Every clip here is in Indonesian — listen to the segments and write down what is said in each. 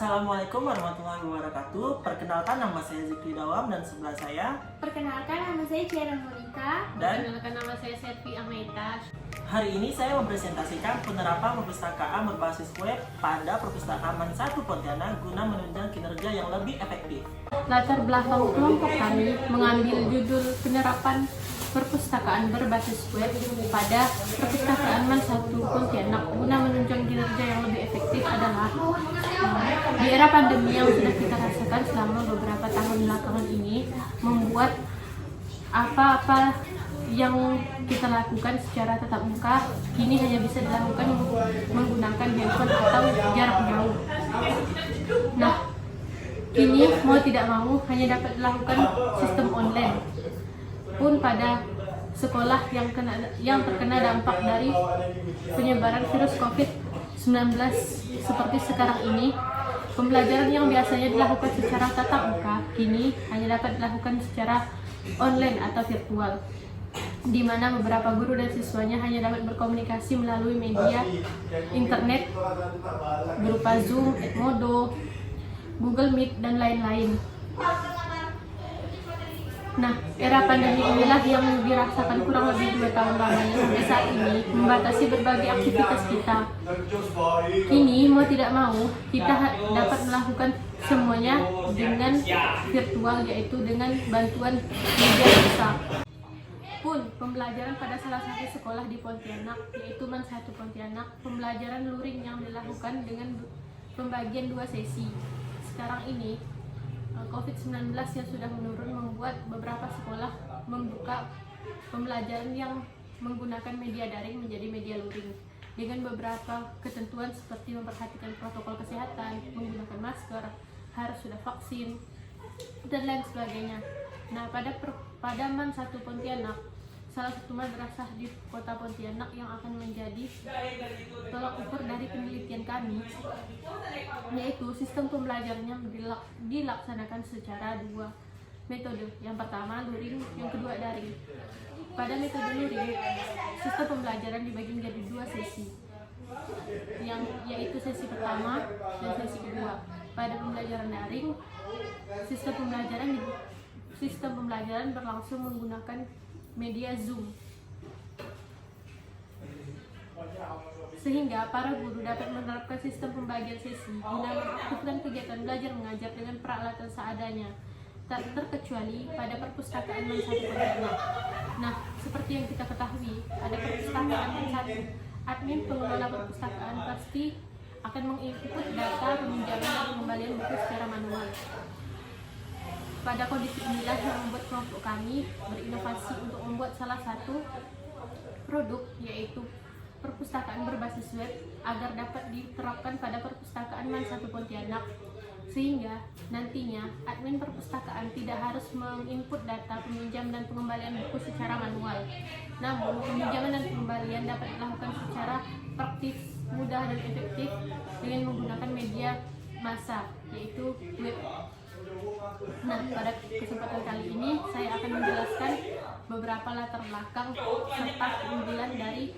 Assalamualaikum warahmatullahi wabarakatuh. Perkenalkan, nama saya Zikri Dawam dan sebelah saya. Perkenalkan, nama saya Ciara Monika. Dan Perkenalkan, nama saya Servi Ameta. hari ini saya mempresentasikan penerapan perpustakaan berbasis web pada Perpustakaan Man 1 Pontianak guna menunjang kinerja yang lebih efektif. Latar belakang kelompok kami mengambil judul penerapan perpustakaan berbasis web pada Perpustakaan Man 1 Pontianak guna menunjang kinerja yang lebih efektif adalah di era pandemi yang sudah kita rasakan selama beberapa tahun belakangan ini, membuat apa-apa yang kita lakukan secara tatap muka kini hanya bisa dilakukan menggunakan handphone atau jarak jauh. Nah, kini mau tidak mau hanya dapat dilakukan sistem online. Pun pada sekolah yang terkena dampak dari penyebaran virus COVID-19 seperti sekarang ini, pembelajaran yang biasanya dilakukan secara tatap muka kini hanya dapat dilakukan secara online atau virtual, di mana beberapa guru dan siswanya hanya dapat berkomunikasi melalui media internet berupa Zoom, Edmodo, Google Meet, dan lain-lain. Nah, era pandemi inilah yang dirasakan kurang lebih 2 tahun lamanya sampai saat ini membatasi berbagai aktivitas kita. Kini mau tidak mau kita dapat melakukan semuanya dengan virtual, yaitu dengan bantuan media besar. Pun pembelajaran pada salah satu sekolah di Pontianak, yaitu Man 1 Pontianak, pembelajaran luring yang dilakukan dengan pembagian 2 sesi. Sekarang ini COVID-19 yang sudah menurun membuat beberapa sekolah membuka pembelajaran yang menggunakan media daring menjadi media luring dengan beberapa ketentuan seperti memperhatikan protokol kesehatan, menggunakan masker, harus sudah vaksin, dan lain sebagainya. Nah, pada Man 1 Pontianak, salah satu madrasah di kota Pontianak yang akan menjadi tolak ukur dari penelitian kami, yaitu sistem pembelajarannya dilaksanakan secara 2 metode. Yang pertama luring, yang kedua daring. Pada metode luring, sistem pembelajaran dibagi menjadi 2 sesi, yaitu sesi pertama dan sesi kedua. Pada pembelajaran daring, sistem pembelajaran berlangsung menggunakan media Zoom, sehingga para guru dapat menerapkan sistem pembagian sesi guna melakukan kegiatan belajar mengajar dengan peralatan seadanya, tak terkecuali pada perpustakaan Man 1 Pontianak. Nah, seperti yang kita ketahui, pada perpustakaan Man 1, admin pengelola perpustakaan pasti akan menginput data peminjaman dan pengembalian buku secara manual. Pada kondisi inilah yang membuat kelompok kami berinovasi untuk membuat salah satu produk, yaitu perpustakaan berbasis web, agar dapat diterapkan pada perpustakaan Man 1 Pontianak, sehingga nantinya admin perpustakaan tidak harus menginput data peminjam dan pengembalian buku secara manual. Namun, peminjaman dan pengembalian dapat dilakukan secara praktis, mudah, dan efektif dengan menggunakan media massa, yaitu web. Nah, pada kesempatan kali ini saya akan menjelaskan beberapa latar belakang serta keunggulan dari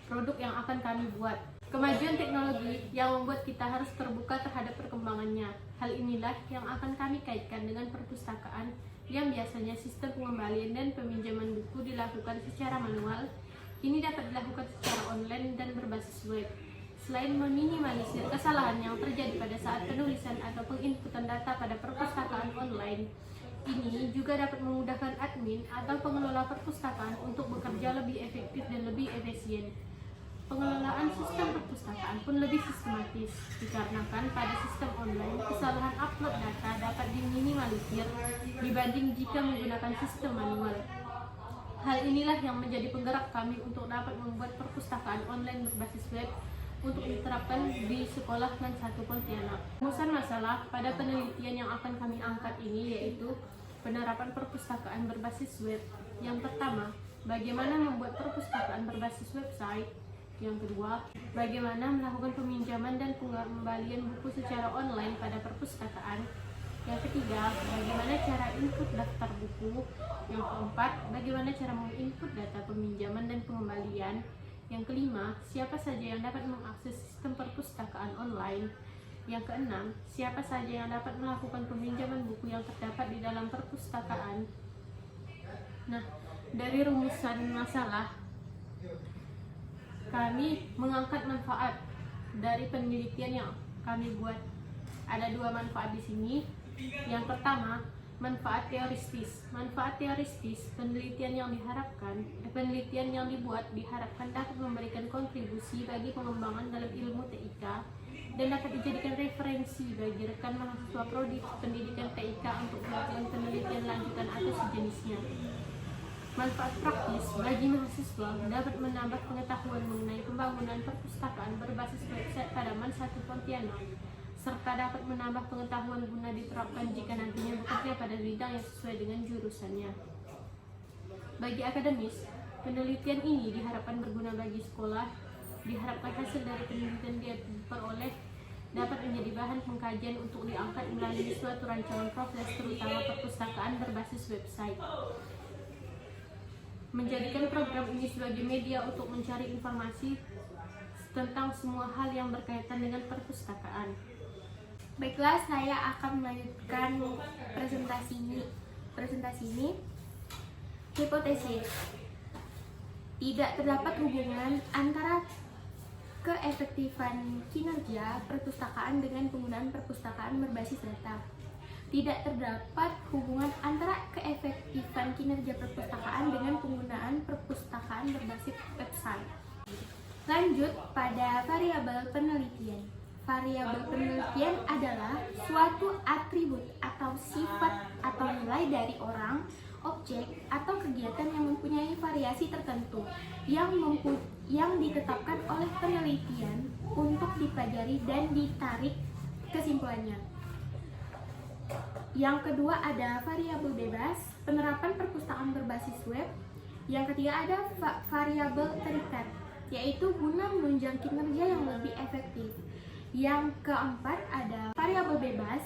produk yang akan kami buat. Kemajuan teknologi yang membuat kita harus terbuka terhadap perkembangannya. Hal inilah yang akan kami kaitkan dengan perpustakaan yang biasanya sistem pengembalian dan peminjaman buku dilakukan secara manual, kini dapat dilakukan secara online dan berbasis web. Selain meminimalisir kesalahan yang terjadi pada saat penulisan atau penginputan data pada perpustakaan online, ini juga dapat memudahkan admin atau pengelola perpustakaan untuk bekerja lebih efektif dan lebih efisien. Pengelolaan sistem perpustakaan pun lebih sistematis, dikarenakan pada sistem online kesalahan upload data dapat diminimalisir dibanding jika menggunakan sistem manual. Hal inilah yang menjadi penggerak kami untuk dapat membuat perpustakaan online berbasis web untuk diterapkan di sekolah Man 1 Pontianak. Rumusan masalah pada penelitian yang akan kami angkat ini yaitu penerapan perpustakaan berbasis web. Yang pertama, bagaimana membuat perpustakaan berbasis website. Yang kedua, bagaimana melakukan peminjaman dan pengembalian buku secara online pada perpustakaan. Yang ketiga, bagaimana cara input daftar buku. Yang keempat, bagaimana cara menginput data peminjaman dan pengembalian. Yang kelima, siapa saja yang dapat mengakses sistem perpustakaan online. Yang keenam, siapa saja yang dapat melakukan peminjaman buku yang terdapat di dalam perpustakaan. Nah, dari rumusan masalah, kami mengangkat manfaat dari penelitian yang kami buat. Ada 2 manfaat di sini. Yang pertama, manfaat teoristis. Manfaat teoristis, penelitian yang dibuat diharapkan dapat memberikan kontribusi bagi pengembangan dalam ilmu TIK dan dapat dijadikan referensi bagi rekan mahasiswa prodi pendidikan TIK untuk melakukan penelitian lanjutan atau sejenisnya. Manfaat praktis bagi mahasiswa dapat menambah pengetahuan mengenai pembangunan perpustakaan berbasis website pada MAN 1 Pontianak, serta dapat menambah pengetahuan guna diterapkan jika nantinya bekerja pada bidang yang sesuai dengan jurusannya. Bagi akademis, penelitian ini diharapkan berguna bagi sekolah. Diharapkan hasil dari penelitian dia diperoleh dapat menjadi bahan pengkajian untuk diangkat melalui suatu rancangan proses, terutama perpustakaan berbasis website. Menjadikan program ini sebagai media untuk mencari informasi tentang semua hal yang berkaitan dengan perpustakaan. Baiklah, saya akan melanjutkan presentasi ini. Hipotesis. Tidak terdapat hubungan antara keefektifan kinerja perpustakaan dengan penggunaan perpustakaan berbasis data. Tidak terdapat hubungan antara keefektifan kinerja perpustakaan dengan penggunaan perpustakaan berbasis website. Lanjut pada variabel penelitian. Variabel penelitian adalah suatu atribut atau sifat atau nilai dari orang, objek, atau kegiatan yang mempunyai variasi tertentu yang ditetapkan oleh penelitian untuk dipelajari dan ditarik kesimpulannya. Yang kedua ada variabel bebas, penerapan perpustakaan berbasis web. Yang ketiga ada variabel terikat, yaitu guna menunjang kinerja yang lebih efektif. Yang keempat ada variabel bebas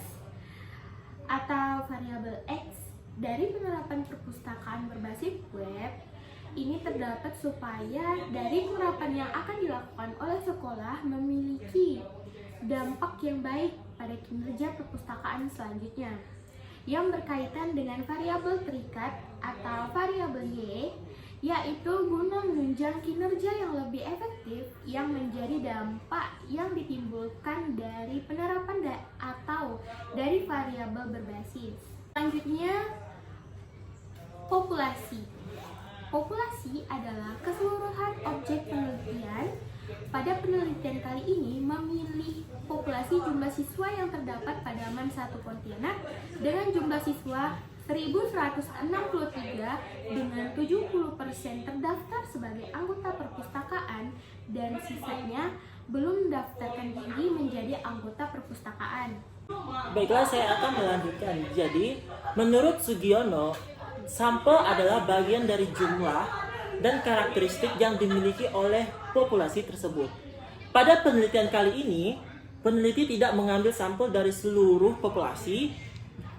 atau variabel X. Dari penerapan perpustakaan berbasis web ini terdapat supaya dari penerapan yang akan dilakukan oleh sekolah memiliki dampak yang baik pada kinerja perpustakaan selanjutnya. Yang berkaitan dengan variabel terikat atau variabel Y, yaitu guna menunjang kinerja yang lebih efektif yang menjadi dampak yang ditimbulkan dari penerapan atau dari variabel berbasis. Selanjutnya, populasi. Populasi adalah keseluruhan objek penelitian. Pada penelitian kali ini memilih populasi jumlah siswa yang terdapat pada MAN 1 Pontianak dengan jumlah siswa 1163 dengan 70% terdaftar sebagai anggota perpustakaan dan sisanya belum mendaftarkan diri menjadi anggota perpustakaan. Baiklah, saya akan melanjutkan. Jadi, menurut Sugiono, sampel adalah bagian dari jumlah dan karakteristik yang dimiliki oleh populasi tersebut. Pada penelitian kali ini, peneliti tidak mengambil sampel dari seluruh populasi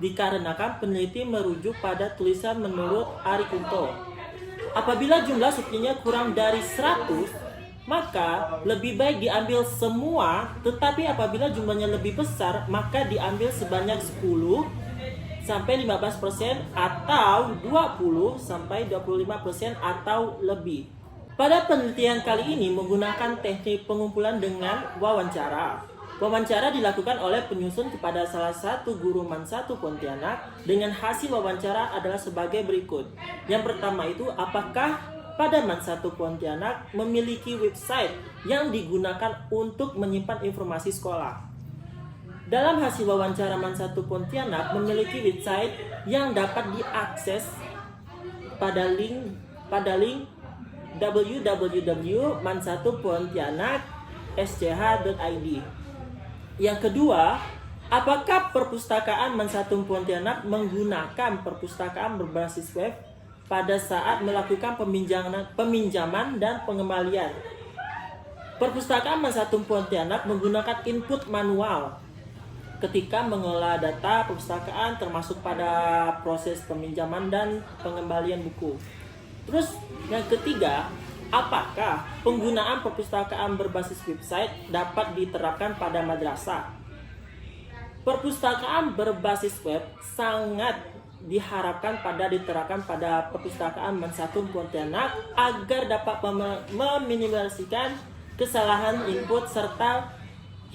dikarenakan peneliti merujuk pada tulisan menurut Ari Kunto. Apabila jumlah subjeknya kurang dari 100, maka lebih baik diambil semua, tetapi apabila jumlahnya lebih besar, maka diambil sebanyak 10 sampai 15% atau 20 sampai 25% atau lebih. Pada penelitian kali ini menggunakan teknik pengumpulan dengan wawancara. Wawancara dilakukan oleh penyusun kepada salah satu guru MAN 1 Pontianak dengan hasil wawancara adalah sebagai berikut. Yang pertama itu, apakah pada MAN 1 Pontianak memiliki website yang digunakan untuk menyimpan informasi sekolah? Dalam hasil wawancara MAN 1 Pontianak memiliki website yang dapat diakses pada link www.man1pontianak.sch.id. Yang kedua, apakah perpustakaan MAN 1 Pontianak menggunakan perpustakaan berbasis web pada saat melakukan peminjaman dan pengembalian? Perpustakaan MAN 1 Pontianak menggunakan input manual ketika mengelola data perpustakaan, termasuk pada proses peminjaman dan pengembalian buku. Terus yang ketiga, apakah penggunaan perpustakaan berbasis website dapat diterapkan pada madrasah? Perpustakaan berbasis web sangat diharapkan diterapkan pada perpustakaan Mensatu Pontianak agar dapat meminimalisasikan kesalahan input serta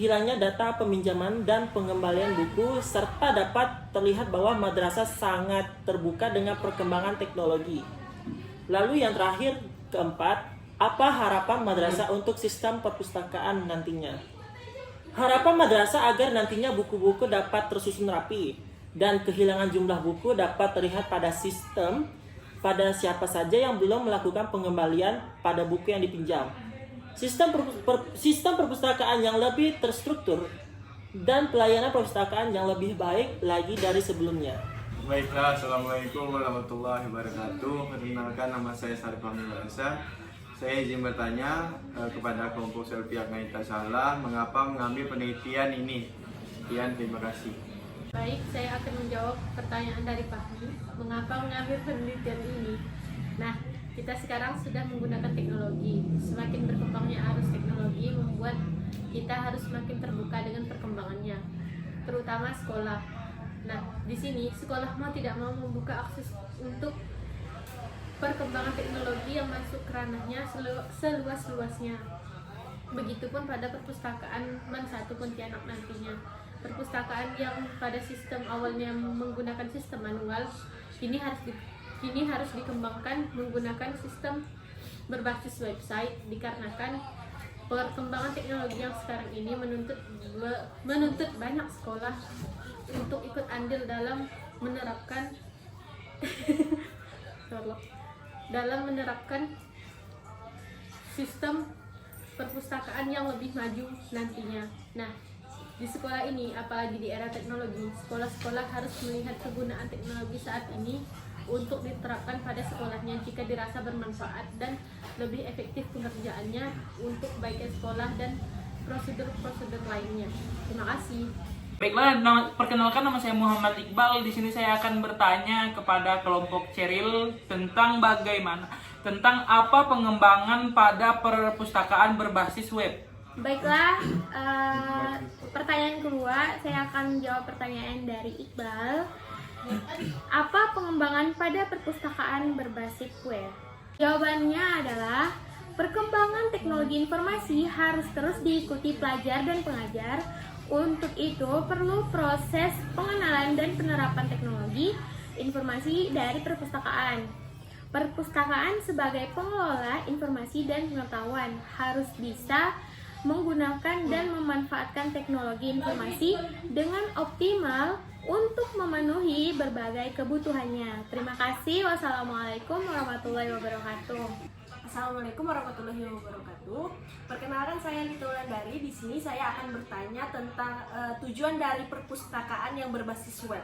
hilangnya data peminjaman dan pengembalian buku, serta dapat terlihat bahwa madrasah sangat terbuka dengan perkembangan teknologi. Lalu yang terakhir, keempat, apa harapan madrasah untuk sistem perpustakaan nantinya? Harapan madrasah agar nantinya buku-buku dapat tersusun rapi dan kehilangan jumlah buku dapat terlihat pada sistem pada siapa saja yang belum melakukan pengembalian pada buku yang dipinjam. Sistem perpustakaan yang lebih terstruktur dan pelayanan perpustakaan yang lebih baik lagi dari sebelumnya. Baiklah, Assalamualaikum warahmatullahi wabarakatuh. Perkenalkan, nama saya Sarif Hamil Hasan. Saya izin bertanya kepada kelompok Selpiak Naita Salah, mengapa mengambil penelitian ini? Sekian, terima kasih. Baik, saya akan menjawab pertanyaan dari Fahmi. Mengapa mengambil penelitian ini? Nah, kita sekarang sudah menggunakan teknologi. Semakin berkembangnya arus teknologi membuat kita harus semakin terbuka dengan perkembangannya, terutama sekolah. Nah, di sini sekolah mau tidak mau membuka akses untuk perkembangan teknologi yang masuk ke ranahnya seluas-luasnya. Begitupun pada perpustakaan Mensatu Pontianak nantinya. Perpustakaan yang pada sistem awalnya menggunakan sistem manual kini harus dikembangkan menggunakan sistem berbasis website, dikarenakan perkembangan teknologi yang sekarang ini menuntut banyak sekolah untuk ikut andil dalam menerapkan sistem perpustakaan yang lebih maju nantinya. Nah, di sekolah ini, apalagi di era teknologi, sekolah-sekolah harus melihat kegunaan teknologi saat ini untuk diterapkan pada sekolahnya jika dirasa bermanfaat dan lebih efektif pengerjaannya untuk baiknya sekolah dan prosedur-prosedur lainnya. Terima kasih. Baiklah, perkenalkan, nama saya Muhammad Iqbal. Di sini saya akan bertanya kepada kelompok Ceril tentang apa pengembangan pada perpustakaan berbasis web. Baiklah, pertanyaan kedua, saya akan menjawab pertanyaan dari Iqbal. Apa pengembangan pada perpustakaan berbasis web? Jawabannya adalah perkembangan teknologi informasi harus terus diikuti pelajar dan pengajar. Untuk itu perlu proses pengenalan dan penerapan teknologi informasi dari perpustakaan. Perpustakaan sebagai pengelola informasi dan pengetahuan harus bisa menggunakan dan memanfaatkan teknologi informasi dengan optimal untuk memenuhi berbagai kebutuhannya. Terima kasih. Wassalamualaikum warahmatullahi wabarakatuh. Assalamualaikum warahmatullahi wabarakatuh. Perkenalkan, saya Lita Wulandari. Di sini saya akan bertanya tentang tujuan dari perpustakaan yang berbasis web.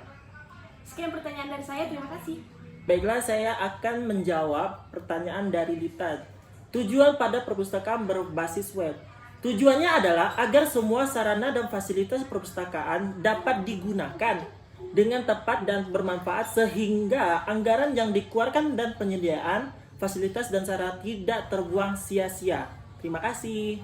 Sekian pertanyaan dari saya. Terima kasih. Baiklah, saya akan menjawab pertanyaan dari Lita. Tujuan pada perpustakaan berbasis web. Tujuannya adalah agar semua sarana dan fasilitas perpustakaan dapat digunakan dengan tepat dan bermanfaat sehingga anggaran yang dikeluarkan dan penyediaan fasilitas dan sarana tidak terbuang sia-sia. Terima kasih.